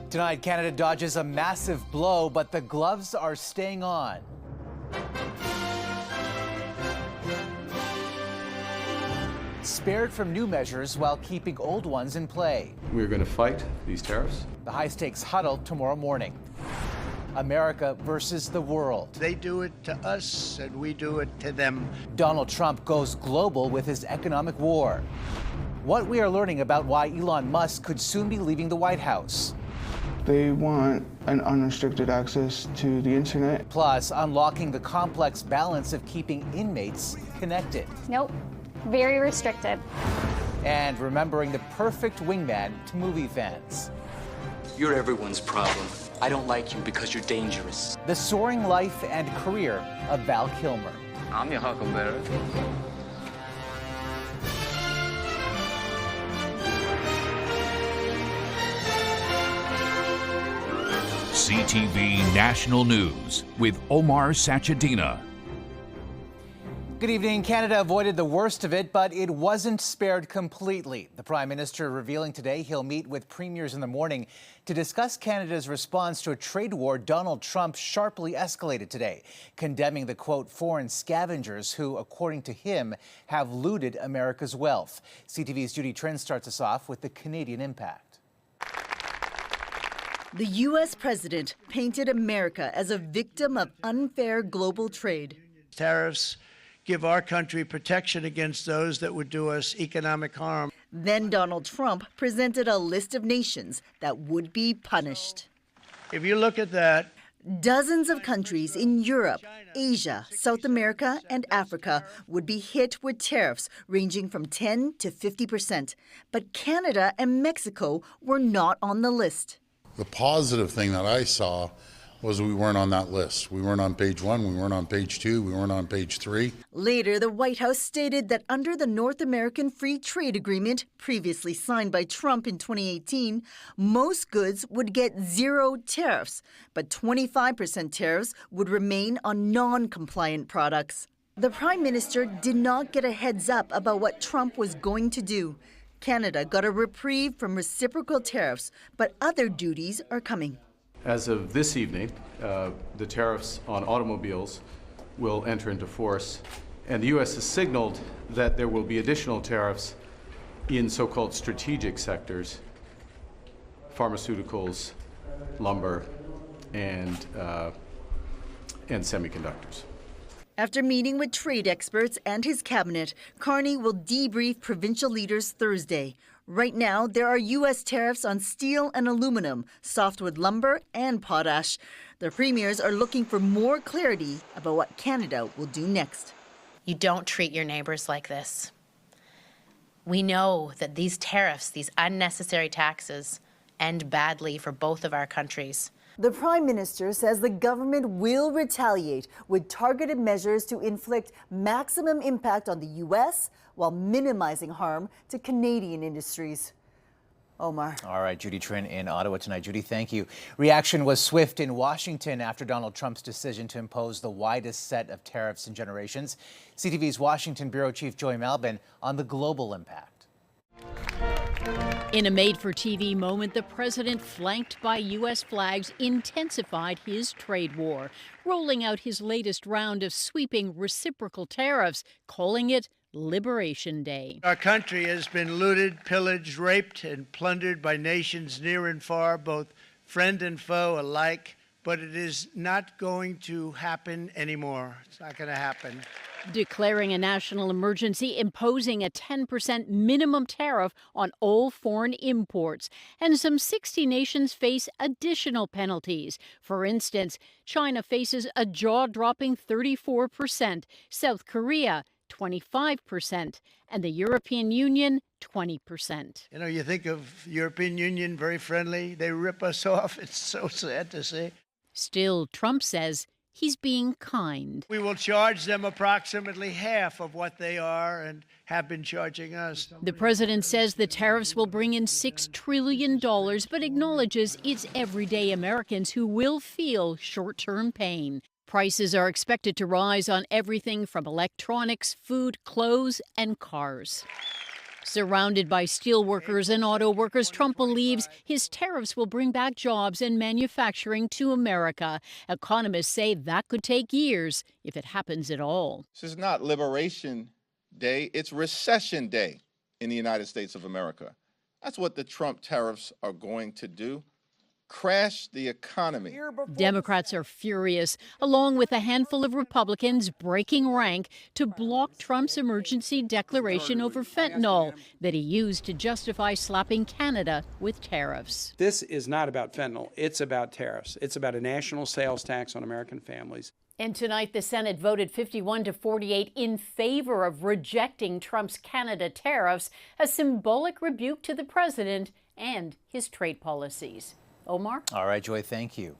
Tonight, Canada dodges a massive blow, but the gloves are staying on. Spared from new measures while keeping old ones in play. We're going to fight these tariffs. The high-stakes huddle tomorrow morning. America versus the world. They do it to us, and we do it to them. Donald Trump goes global with his economic war. What we are learning about why Elon Musk could soon be leaving the White House. They want an unrestricted access to the internet. Plus, unlocking the complex balance of keeping inmates connected. Nope, very restricted. And remembering the perfect wingman to movie fans. You're everyone's problem. I don't like you because you're dangerous. The soaring life and career of Val Kilmer. I'm your huckleberry. CTV National News with Omar Sachedina. Good evening. Canada avoided the worst of it, but it wasn't spared completely. The Prime Minister revealing today he'll meet with premiers in the morning to discuss Canada's response to a trade war Donald Trump sharply escalated today, condemning the, quote, foreign scavengers who, according to him, have looted America's wealth. CTV's Judy Trinh starts us off with the Canadian impact. The U.S. president painted America as a victim of unfair global trade. Tariffs give our country protection against those that would do us economic harm. Then Donald Trump presented a list of nations that would be punished. If you look at that, dozens of countries in Europe, Asia, South America, and Africa would be hit with tariffs ranging from 10 to 50%. But Canada and Mexico were not on the list. The positive thing that I saw was we weren't on that list. We weren't on page 1, we weren't on page 2, we weren't on page 3. Later, the White House stated that under the North American Free Trade Agreement, previously signed by Trump in 2018, most goods would get 0 tariffs, but 25% tariffs would remain on non-compliant products. The Prime Minister did not get a heads up about what Trump was going to do. Canada got a reprieve from reciprocal tariffs, but other duties are coming. As of this evening, the tariffs on automobiles will enter into force, and the U.S. has signaled that there will be additional tariffs in so-called strategic sectors, pharmaceuticals, lumber, and semiconductors. After meeting with trade experts and his cabinet, Carney will debrief provincial leaders Thursday. Right now, there are U.S. tariffs on steel and aluminum, softwood lumber, and potash. The premiers are looking for more clarity about what Canada will do next. You don't treat your neighbors like this. We know that these tariffs, these unnecessary taxes, end badly for both of our countries. The Prime Minister says the government will retaliate with targeted measures to inflict maximum impact on the U.S. while minimizing harm to Canadian industries. Omar. All right, Judy Trinh in Ottawa tonight. Judy, thank you. Reaction was swift in Washington after Donald Trump's decision to impose the widest set of tariffs in generations. CTV's Washington Bureau Chief Joy Malbin on the global impact. In a made-for-TV moment, the president, flanked by U.S. flags, intensified his trade war, rolling out his latest round of sweeping reciprocal tariffs, calling it Liberation Day. Our country has been looted, pillaged, raped, and plundered by nations near and far, both friend and foe alike. But it is not going to happen anymore. It's not going to happen. Declaring a national emergency, imposing a 10% minimum tariff on all foreign imports. And some 60 nations face additional penalties. For instance, China faces a jaw-dropping 34%, South Korea 25%, and the European Union 20%. You know, you think of the European Union, very friendly. They rip us off. It's so sad to see. Still, Trump says he's being kind. We will charge them approximately half of what they are and have been charging us. The president says the tariffs will bring in $6 trillion, but acknowledges it's everyday Americans who will feel short-term pain. Prices are expected to rise on everything from electronics, food, clothes, and cars. Surrounded by steel workers and auto workers, Trump believes his tariffs will bring back jobs and manufacturing to America. Economists say that could take years if it happens at all. This is not Liberation Day, it's Recession Day in the United States of America. That's what the Trump tariffs are going to do. Crash the economy. Democrats are furious, along with a handful of Republicans breaking rank to block Trump's emergency declaration over fentanyl that he used to justify slapping Canada with tariffs. This is not about fentanyl. It's about tariffs. It's about a national sales tax on American families. And tonight, the Senate voted 51-48 in favor of rejecting Trump's Canada tariffs, a symbolic rebuke to the president and his trade policies. Omar? All right, Joy, thank you.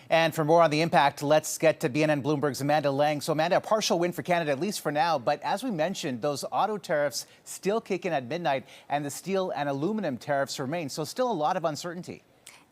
And for more on the impact, let's get to BNN Bloomberg's Amanda Lang. So, Amanda, a partial win for Canada, at least for now. But as we mentioned, those auto tariffs still kick in at midnight, and the steel and aluminum tariffs remain. So still a lot of uncertainty.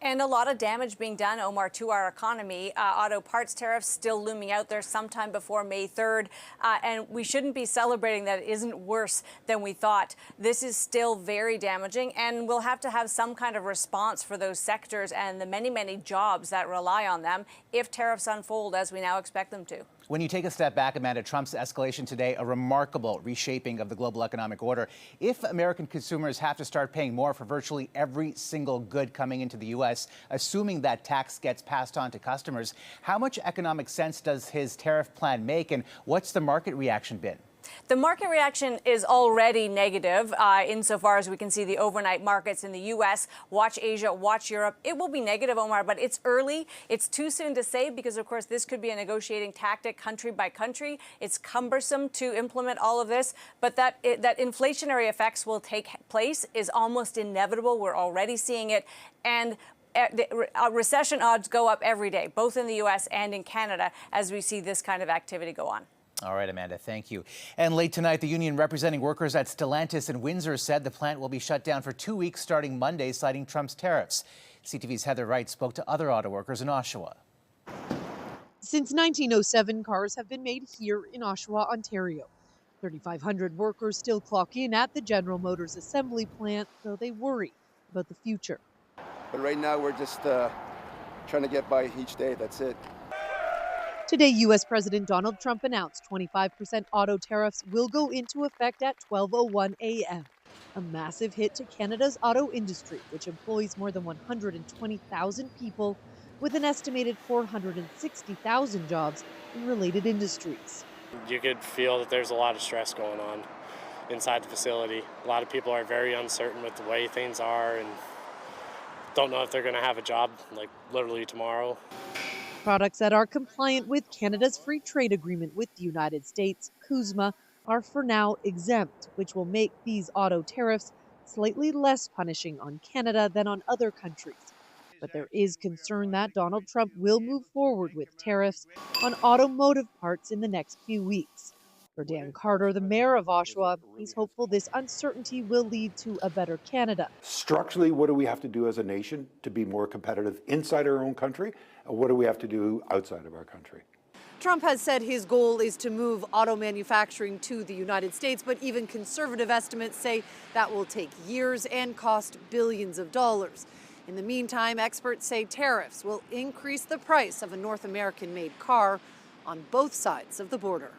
And a lot of damage being done, Omar, to our economy. Auto parts tariffs still looming out there sometime before May 3rd. And we shouldn't be celebrating that it isn't worse than we thought. This is still very damaging, and we'll have to have some kind of response for those sectors and the many, many jobs that rely on them if tariffs unfold as we now expect them to. When you take a step back, Amanda, Trump's escalation today, a remarkable reshaping of the global economic order. If American consumers have to start paying more for virtually every single good coming into the U.S., assuming that tax gets passed on to customers, how much economic sense does his tariff plan make, and what's the market reaction been? The market reaction is already negative insofar as we can see the overnight markets in the U.S. Watch Asia, watch Europe. It will be negative, Omar, but it's early. It's too soon to say because, of course, this could be a negotiating tactic country by country. It's cumbersome to implement all of this, but that inflationary effects will take place is almost inevitable. We're already seeing it. And recession odds go up every day, both in the U.S. and in Canada, as we see this kind of activity go on. All right, Amanda, thank you. And late tonight, the union representing workers at Stellantis in Windsor said the plant will be shut down for 2 weeks starting Monday, citing Trump's tariffs. CTV's Heather Wright spoke to other auto workers in Oshawa. Since 1907, cars have been made here in Oshawa, Ontario. 3,500 workers still clock in at the General Motors assembly plant, though they worry about the future. But right now, we're just trying to get by each day. That's it. Today, U.S. President Donald Trump announced 25% auto tariffs will go into effect at 12:01 a.m. A massive hit to Canada's auto industry, which employs more than 120,000 people, with an estimated 460,000 jobs in related industries. You could feel that there's a lot of stress going on inside the facility. A lot of people are very uncertain with the way things are and don't know if they're going to have a job, like, literally tomorrow. Products that are compliant with Canada's free trade agreement with the United States, CUSMA, are for now exempt, which will make these auto tariffs slightly less punishing on Canada than on other countries. But there is concern that Donald Trump will move forward with tariffs on automotive parts in the next few weeks. For Dan Carter, the mayor of Oshawa, he's hopeful this uncertainty will lead to a better Canada. Structurally, what do we have to do as a nation to be more competitive inside our own country? And what do we have to do outside of our country? Trump has said his goal is to move auto manufacturing to the United States, but even conservative estimates say that will take years and cost billions of dollars. In the meantime, experts say tariffs will increase the price of a North American-made car on both sides of the border.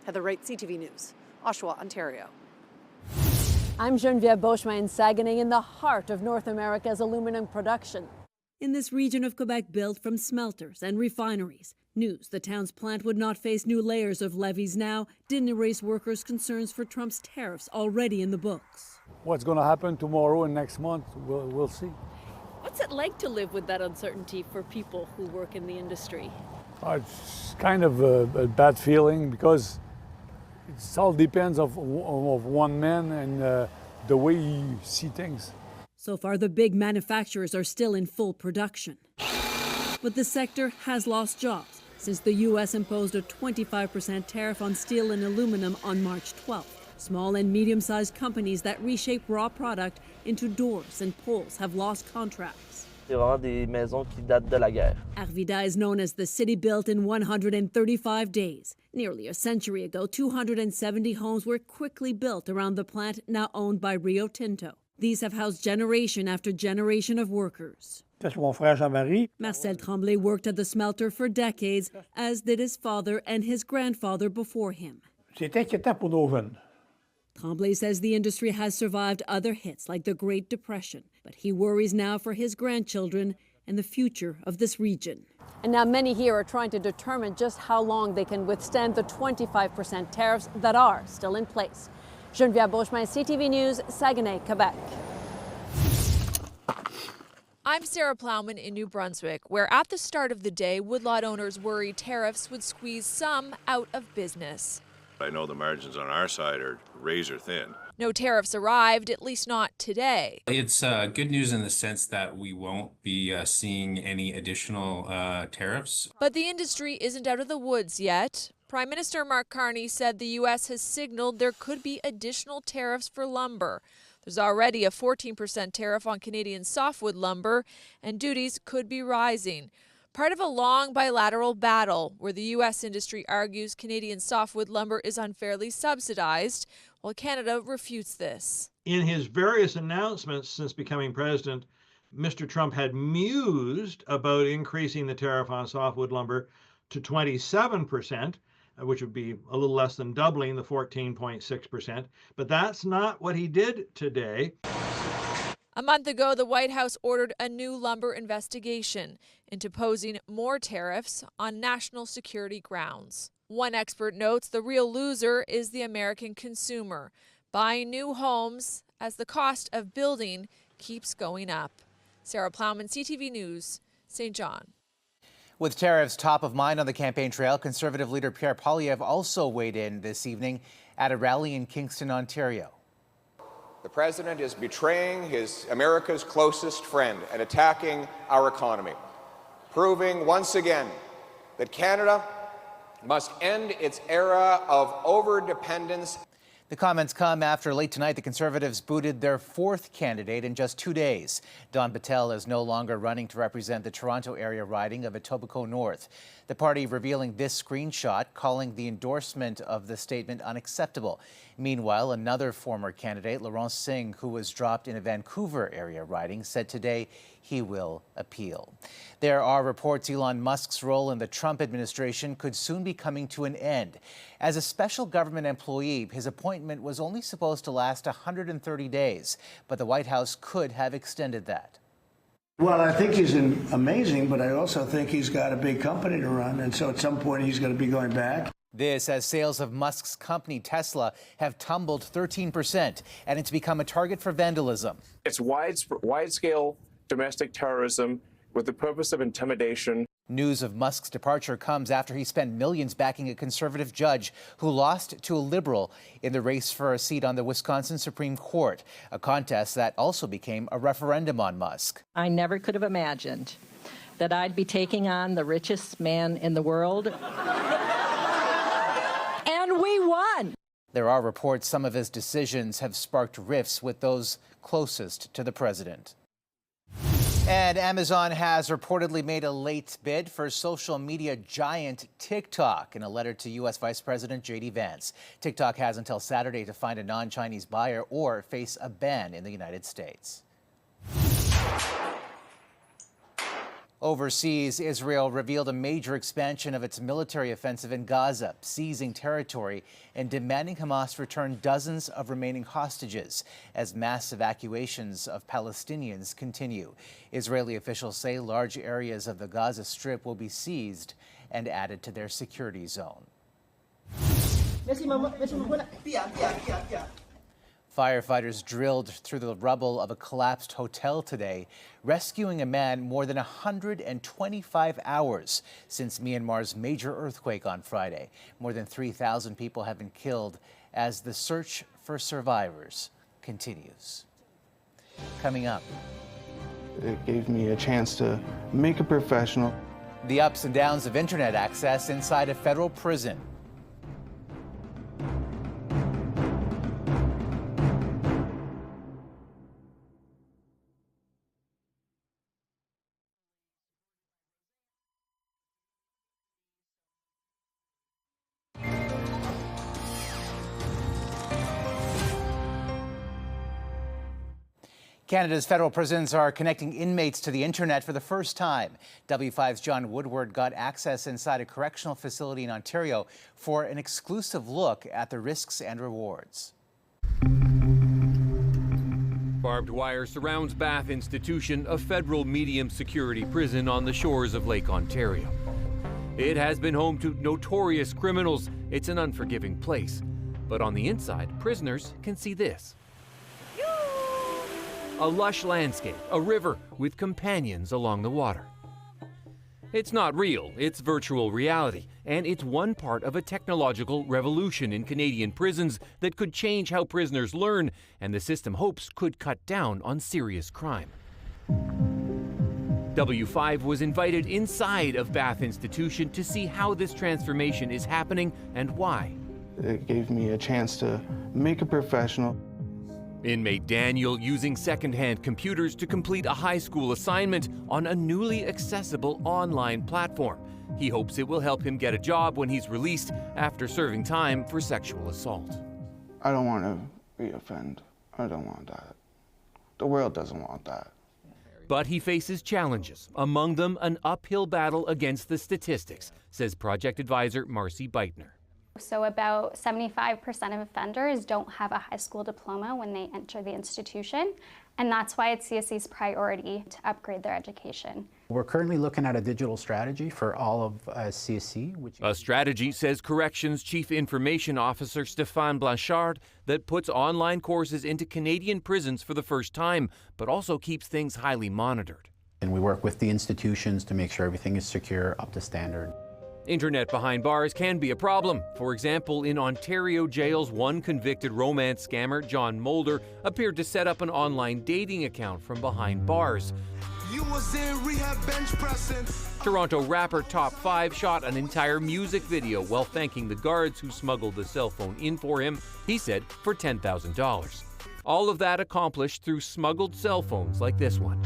Heather Wright, CTV News, Oshawa, Ontario. I'm Geneviève Beauchemin in Saguenay, in the heart of North America's aluminum production. In this region of Quebec built from smelters and refineries, news the town's plant would not face new layers of levies now didn't erase workers' concerns for Trump's tariffs already in the books. What's going to happen tomorrow and next month, we'll see. What's it like to live with that uncertainty for people who work in the industry? It's kind of a bad feeling because it all depends of one man and the way he see things. So far, the big manufacturers are still in full production. But the sector has lost jobs since the U.S. imposed a 25% tariff on steel and aluminum on March 12th. Small and medium-sized companies that reshape raw product into doors and poles have lost contracts. C'est vraiment des maisons qui datent de la guerre. Arvida is known as the city built in 135 days. Nearly a century ago, 270 homes were quickly built around the plant now owned by Rio Tinto. These have housed generation after generation of workers. Marcel Tremblay worked at the smelter for decades, as did his father and his grandfather before him. Tremblay says the industry has survived other hits like the Great Depression, but he worries now for his grandchildren and the future of this region. And now many here are trying to determine just how long they can withstand the 25% tariffs that are still in place. Geneviève Beauchemin, CTV News, Saguenay, Quebec. I'm Sarah Plowman in New Brunswick, where at the start of the day, woodlot owners worry tariffs would squeeze some out of business. I know the margins on our side are razor thin. No tariffs arrived, at least not today. It's good news in the sense that we won't be seeing any additional tariffs. But the industry isn't out of the woods yet. Prime Minister Mark Carney said the U.S. has signaled there could be additional tariffs for lumber. There's already a 14% tariff on Canadian softwood lumber, and duties could be rising. Part of a long bilateral battle where the U.S. industry argues Canadian softwood lumber is unfairly subsidized, while Canada refutes this. In his various announcements since becoming president, Mr. Trump had mused about increasing the tariff on softwood lumber to 27%, which would be a little less than doubling the 14.6%. But that's not what he did today. A month ago, the White House ordered a new lumber investigation into posing more tariffs on national security grounds. One expert notes the real loser is the American consumer, buying new homes as the cost of building keeps going up. Sarah Plowman, CTV News, St. John. With tariffs top of mind on the campaign trail, Conservative leader Pierre Poilievre also weighed in this evening at a rally in Kingston, Ontario. The president is betraying America's closest friend and attacking our economy, proving once again that Canada must end its era of overdependence. The comments come after late tonight the Conservatives booted their fourth candidate in just 2 days. Don Patel is no longer running to represent the Toronto area riding of Etobicoke North. The party revealing this screenshot, calling the endorsement of the statement unacceptable. Meanwhile, another former candidate, Laurent Singh, who was dropped in a Vancouver area riding, said today he will appeal. There are reports Elon Musk's role in the Trump administration could soon be coming to an end. As a special government employee, his appointment was only supposed to last 130 days, but the White House could have extended that. Well, I think he's amazing, but I also think he's got a big company to run, and so at some point he's going to be going back. This as sales of Musk's company Tesla have tumbled 13%, and it's become a target for vandalism. It's wide-scale domestic terrorism with the purpose of intimidation. News of Musk's departure comes after he spent millions backing a conservative judge who lost to a liberal in the race for a seat on the Wisconsin Supreme Court, a contest that also became a referendum on Musk. I never could have imagined that I'd be taking on the richest man in the world. And we won! There are reports some of his decisions have sparked rifts with those closest to the president. And Amazon has reportedly made a late bid for social media giant TikTok. In a letter to U.S. Vice President J.D. Vance, TikTok has until Saturday to find a non-Chinese buyer or face a ban in the United States. Overseas, Israel revealed a major expansion of its military offensive in Gaza, seizing territory and demanding Hamas return dozens of remaining hostages as mass evacuations of Palestinians continue. Israeli officials say large areas of the Gaza Strip will be seized and added to their security zone. Firefighters drilled through the rubble of a collapsed hotel today, rescuing a man more than 125 hours since Myanmar's major earthquake on Friday. More than 3,000 people have been killed as the search for survivors continues. Coming up. It gave me a chance to make a professional. The ups and downs of internet access inside a federal prison. Canada's federal prisons are connecting inmates to the internet for the first time. W5's John Woodward got access inside a correctional facility in Ontario for an exclusive look at the risks and rewards. Barbed wire surrounds Bath Institution, a federal medium security prison on the shores of Lake Ontario. It has been home to notorious criminals. It's an unforgiving place. But on the inside, prisoners can see this. A lush landscape, a river with companions along the water. It's not real, it's virtual reality, and it's one part of a technological revolution in Canadian prisons that could change how prisoners learn, and the system hopes could cut down on serious crime. W5 was invited inside of Bath Institution to see how this transformation is happening and why. It gave me a chance to make a professional. Inmate Daniel using second-hand computers to complete a high school assignment on a newly accessible online platform. He hopes it will help him get a job when he's released after serving time for sexual assault. I don't want to reoffend. I don't want that. The world doesn't want that. But he faces challenges, among them an uphill battle against the statistics, says project advisor Marcy Beitner. So about 75% of offenders don't have a high school diploma when they enter the institution, and that's why it's CSC's priority to upgrade their education. We're currently looking at a digital strategy for all of CSC. A strategy, says Corrections Chief Information Officer Stéphane Blanchard, that puts online courses into Canadian prisons for the first time, but also keeps things highly monitored. And we work with the institutions to make sure everything is secure, up to standard. Internet behind bars can be a problem. For example, in Ontario jails, one convicted romance scammer, John Mulder, appeared to set up an online dating account from behind bars. You was in rehab bench pressing. Toronto rapper Top 5 shot an entire music video while thanking the guards who smuggled the cell phone in for him, he said, for $10,000. All of that accomplished through smuggled cell phones like this one.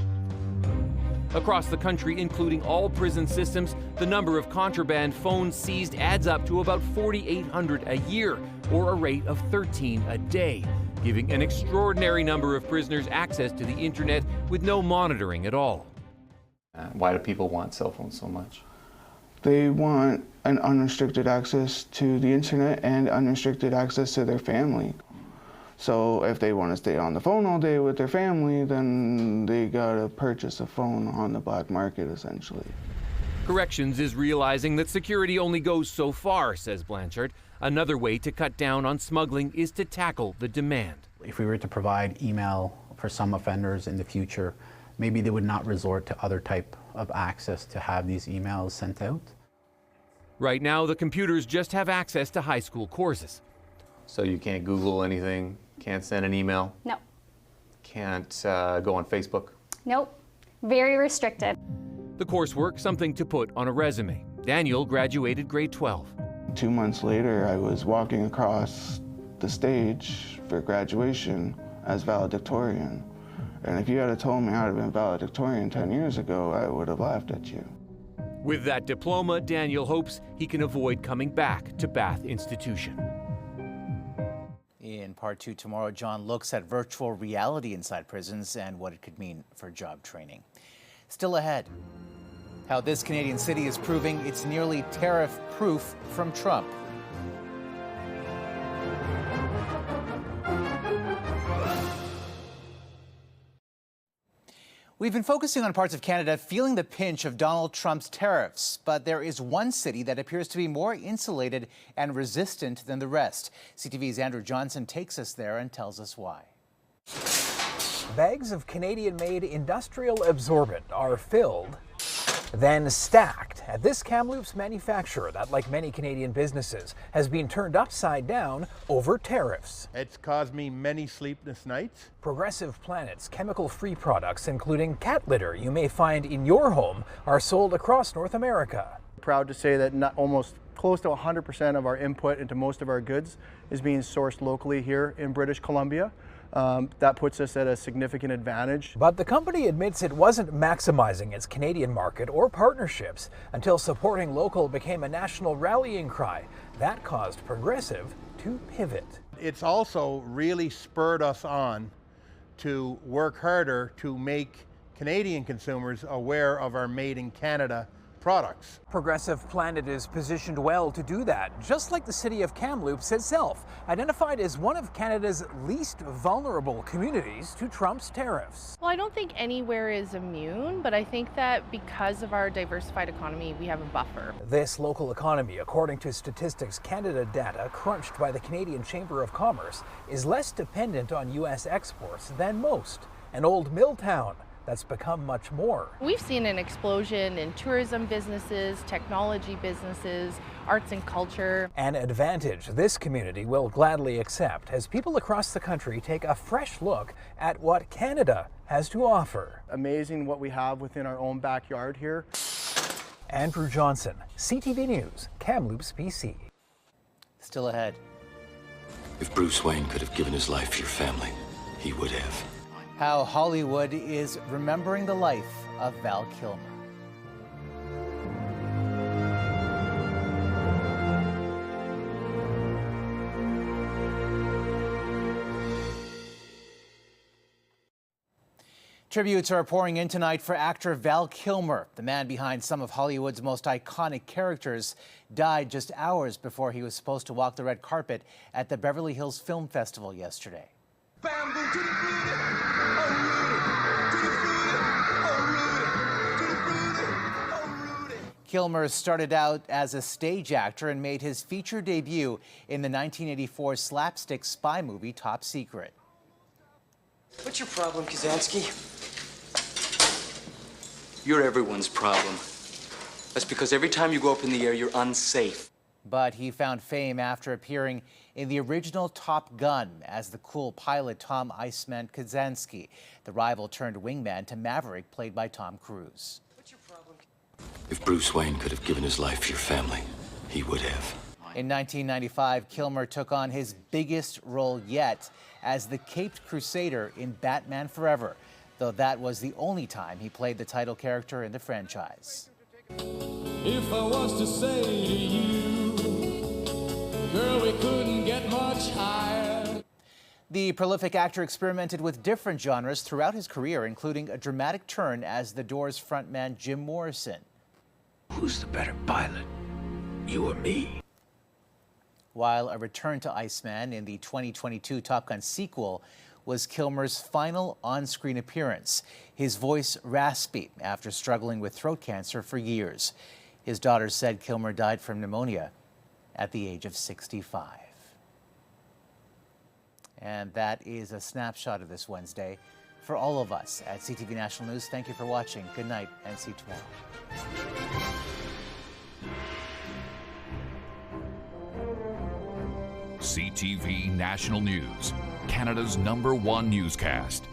Across the country, including all prison systems, the number of contraband phones seized adds up to about 4,800 a year, or a rate of 13 a day, giving an extraordinary number of prisoners access to the internet with no monitoring at all. Why do people want cell phones so much? They want an unrestricted access to the internet and unrestricted access to their family. So if they want to stay on the phone all day with their family, then they gotta purchase a phone on the black market, essentially. Corrections is realizing that security only goes so far, says Blanchard. Another way to cut down on smuggling is to tackle the demand. If we were to provide email for some offenders in the future, maybe they would not resort to other type of access to have these emails sent out. Right now, the computers just have access to high school courses. So you can't Google anything, can't send an email? No. Can't go on Facebook? Nope. Very restricted. The coursework, something to put on a resume. Daniel graduated grade 12. 2 months later, I was walking across the stage for graduation as valedictorian. And if you had told me I'd have been valedictorian 10 years ago, I would have laughed at you. With that diploma, Daniel hopes he can avoid coming back to Bath Institution. In part 2 tomorrow, John looks at virtual reality inside prisons and what it could mean for job training. Still ahead, how this Canadian city is proving it's nearly tariff-proof from Trump. We've been focusing on parts of Canada feeling the pinch of Donald Trump's tariffs, but there is one city that appears to be more insulated and resistant than the rest. CTV's Andrew Johnson takes us there and tells us why. Bags of Canadian-made industrial absorbent are filled, then stacked at this Kamloops manufacturer that, like many Canadian businesses, has been turned upside down over tariffs. It's caused me many sleepless nights. Progressive Planet's chemical-free products, including cat litter you may find in your home, are sold across North America. Proud to say that almost close to 100% of our input into most of our goods is being sourced locally here in British Columbia. That puts us at a significant advantage. But the company admits it wasn't maximizing its Canadian market or partnerships until supporting local became a national rallying cry. That caused Progressive to pivot. It's also really spurred us on to work harder to make Canadian consumers aware of our Made in Canada products. Progressive Planet is positioned well to do that, just like the city of Kamloops itself, identified as one of Canada's least vulnerable communities to Trump's tariffs. Well, I don't think anywhere is immune, but I think that because of our diversified economy, we have a buffer. This local economy, according to Statistics Canada data crunched by the Canadian Chamber of Commerce, is less dependent on U.S. exports than most. An old mill town that's become much more. We've seen an explosion in tourism businesses, technology businesses, arts and culture. An advantage this community will gladly accept as people across the country take a fresh look at what Canada has to offer. Amazing what we have within our own backyard here. Andrew Johnson, CTV News, Kamloops, BC. Still ahead. If Bruce Wayne could have given his life for your family, he would have. How Hollywood is remembering the life of Val Kilmer. Tributes are pouring in tonight for actor Val Kilmer. The man behind some of Hollywood's most iconic characters died just hours before he was supposed to walk the red carpet at the Beverly Hills Film Festival yesterday. Kilmer started out as a stage actor and made his feature debut in the 1984 slapstick spy movie Top Secret. What's your problem, Kazansky? You're everyone's problem. That's because every time you go up in the air, you're unsafe. But he found fame after appearing in the original Top Gun as the cool pilot Tom "Iceman" Kazansky, the rival turned wingman to Maverick, played by Tom Cruise. If Bruce Wayne could have given his life for your family, he would have. In 1995, Kilmer took on his biggest role yet as the Caped Crusader in Batman Forever, though that was the only time he played the title character in the franchise. If I was to say to you, girl, we couldn't get much higher. The prolific actor experimented with different genres throughout his career, including a dramatic turn as The Doors frontman Jim Morrison. Who's the better pilot, you or me? While a return to Iceman in the 2022 Top Gun sequel was Kilmer's final on-screen appearance, his voice raspy after struggling with throat cancer for years. His daughter said Kilmer died from pneumonia at the age of 65. And that is a snapshot of this Wednesday. For all of us at CTV National News, thank you for watching. Good night and see you tomorrow. CTV National News, Canada's #1 newscast.